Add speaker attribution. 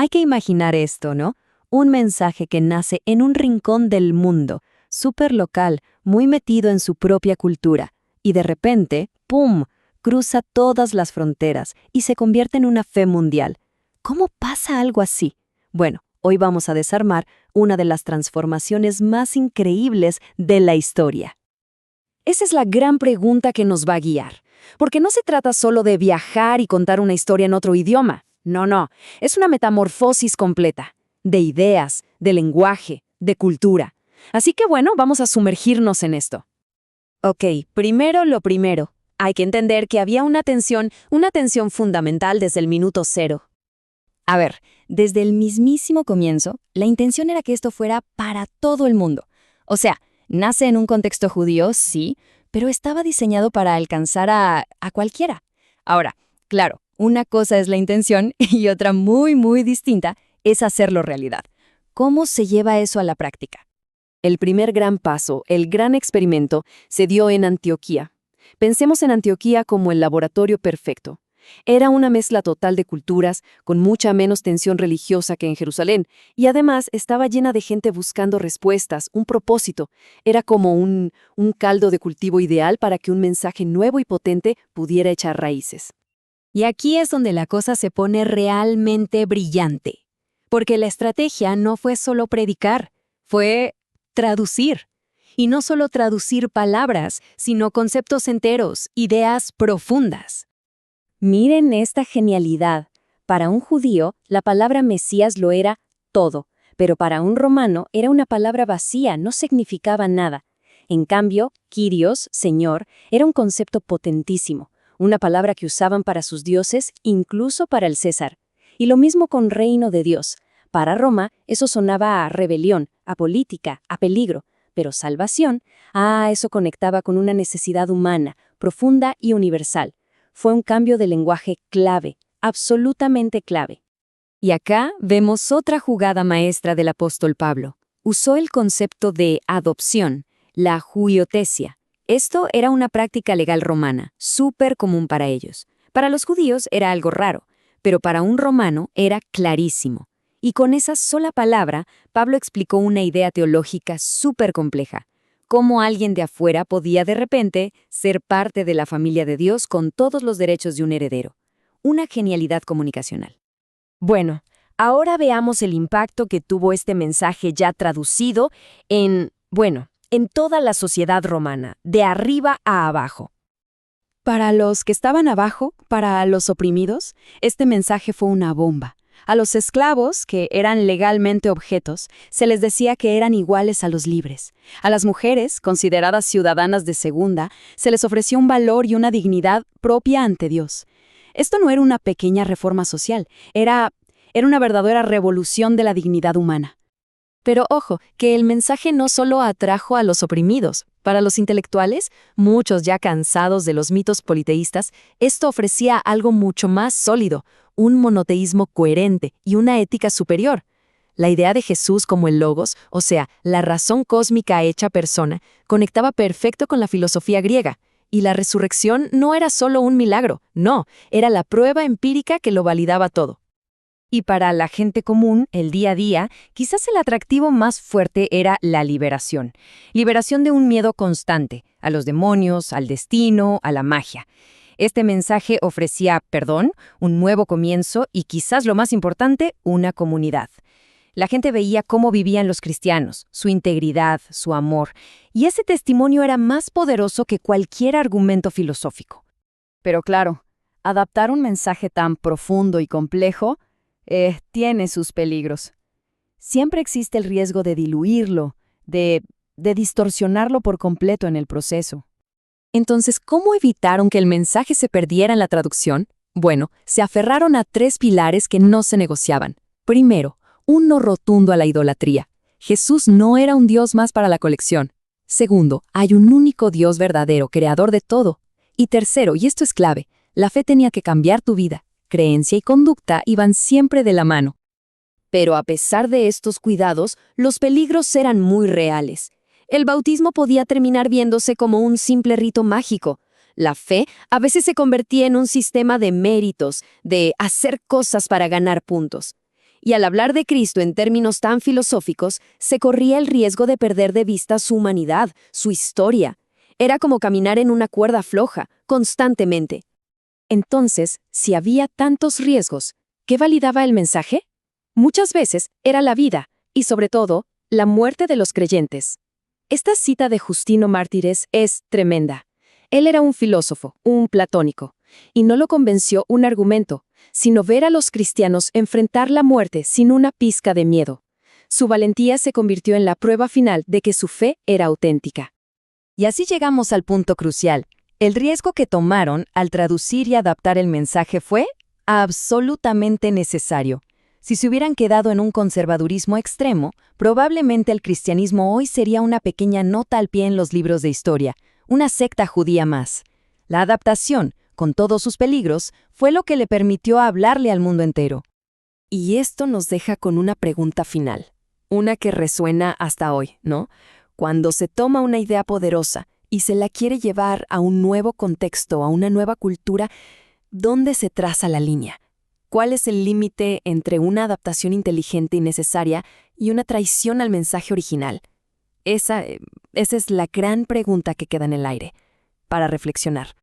Speaker 1: Hay que imaginar esto, ¿no? Un mensaje que nace en un rincón del mundo, súper local, muy metido en su propia cultura, y de repente, ¡pum!, cruza todas las fronteras y se convierte en una fe mundial. ¿Cómo pasa algo así? Bueno, hoy vamos a desarmar una de las transformaciones más increíbles de la historia. Esa es la gran pregunta que nos va a guiar, porque no se trata solo de viajar y contar una historia en otro idioma. No, es una metamorfosis completa, de ideas, de lenguaje, de cultura. Así que bueno, vamos a sumergirnos en esto. Ok, primero lo primero. Hay que entender que había una tensión fundamental desde el minuto cero. A ver, desde el mismísimo comienzo, la intención era que esto fuera para todo el mundo. O sea, nace en un contexto judío, sí, pero estaba diseñado para alcanzar a cualquiera. Ahora, claro, una cosa es la intención y otra muy distinta es hacerlo realidad. ¿Cómo se lleva eso a la práctica? El primer gran paso, el gran experimento, se dio en Antioquía. Pensemos en Antioquía como el laboratorio perfecto. Era una mezcla total de culturas, con mucha menos tensión religiosa que en Jerusalén, y además estaba llena de gente buscando respuestas, un propósito. Era como un caldo de cultivo ideal para que un mensaje nuevo y potente pudiera echar raíces. Y aquí es donde la cosa se pone realmente brillante, porque la estrategia no fue solo predicar, fue traducir. Y no solo traducir palabras, sino conceptos enteros, ideas profundas. Miren esta genialidad. Para un judío, la palabra Mesías lo era todo, pero para un romano era una palabra vacía, no significaba nada. En cambio, Kyrios, Señor, era un concepto potentísimo, una palabra que usaban para sus dioses, incluso para el César. Y lo mismo con reino de Dios. Para Roma, eso sonaba a rebelión, a política, a peligro. Pero salvación, eso conectaba con una necesidad humana, profunda y universal. Fue un cambio de lenguaje clave, absolutamente clave. Y acá vemos otra jugada maestra del apóstol Pablo. Usó el concepto de adopción, la huiotesia. Esto era una práctica legal romana, súper común para ellos. Para los judíos era algo raro, pero para un romano era clarísimo. Y con esa sola palabra, Pablo explicó una idea teológica súper compleja. Cómo alguien de afuera podía de repente ser parte de la familia de Dios con todos los derechos de un heredero. Una genialidad comunicacional. Bueno, ahora veamos el impacto que tuvo este mensaje ya traducido en toda la sociedad romana, de arriba a abajo. Para los que estaban abajo, para los oprimidos, este mensaje fue una bomba. A los esclavos, que eran legalmente objetos, se les decía que eran iguales a los libres. A las mujeres, consideradas ciudadanas de segunda, se les ofreció un valor y una dignidad propia ante Dios. Esto no era una pequeña reforma social, era una verdadera revolución de la dignidad humana. Pero ojo, que el mensaje no solo atrajo a los oprimidos. Para los intelectuales, muchos ya cansados de los mitos politeístas, esto ofrecía algo mucho más sólido, un monoteísmo coherente y una ética superior. La idea de Jesús como el Logos, o sea, la razón cósmica hecha persona, conectaba perfecto con la filosofía griega. Y la resurrección no era solo un milagro, no, era la prueba empírica que lo validaba todo. Y para la gente común, el día a día, quizás el atractivo más fuerte era la liberación. Liberación de un miedo constante, a los demonios, al destino, a la magia. Este mensaje ofrecía perdón, un nuevo comienzo y quizás lo más importante, una comunidad. La gente veía cómo vivían los cristianos, su integridad, su amor, y ese testimonio era más poderoso que cualquier argumento filosófico. Pero claro, adaptar un mensaje tan profundo y complejo tiene sus peligros. Siempre existe el riesgo de diluirlo, de distorsionarlo por completo en el proceso. Entonces, ¿cómo evitaron que el mensaje se perdiera en la traducción? Bueno, se aferraron a 3 pilares que no se negociaban. Primero, un no rotundo a la idolatría. Jesús no era un Dios más para la colección. Segundo, hay un único Dios verdadero, creador de todo. Y tercero, y esto es clave, la fe tenía que cambiar tu vida. Creencia y conducta iban siempre de la mano. Pero a pesar de estos cuidados, los peligros eran muy reales. El bautismo podía terminar viéndose como un simple rito mágico. La fe a veces se convertía en un sistema de méritos, de hacer cosas para ganar puntos. Y al hablar de Cristo en términos tan filosóficos, se corría el riesgo de perder de vista su humanidad, su historia. Era como caminar en una cuerda floja, constantemente. Entonces, si había tantos riesgos, ¿qué validaba el mensaje? Muchas veces era la vida, y sobre todo, la muerte de los creyentes. Esta cita de Justino Mártires es tremenda. Él era un filósofo, un platónico, y no lo convenció un argumento, sino ver a los cristianos enfrentar la muerte sin una pizca de miedo. Su valentía se convirtió en la prueba final de que su fe era auténtica. Y así llegamos al punto crucial. El riesgo que tomaron al traducir y adaptar el mensaje fue absolutamente necesario. Si se hubieran quedado en un conservadurismo extremo, probablemente el cristianismo hoy sería una pequeña nota al pie en los libros de historia, una secta judía más. La adaptación, con todos sus peligros, fue lo que le permitió hablarle al mundo entero. Y esto nos deja con una pregunta final, una que resuena hasta hoy, ¿no? Cuando se toma una idea poderosa y se la quiere llevar a un nuevo contexto, a una nueva cultura, ¿dónde se traza la línea? ¿Cuál es el límite entre una adaptación inteligente y necesaria y una traición al mensaje original? Esa es la gran pregunta que queda en el aire, para reflexionar.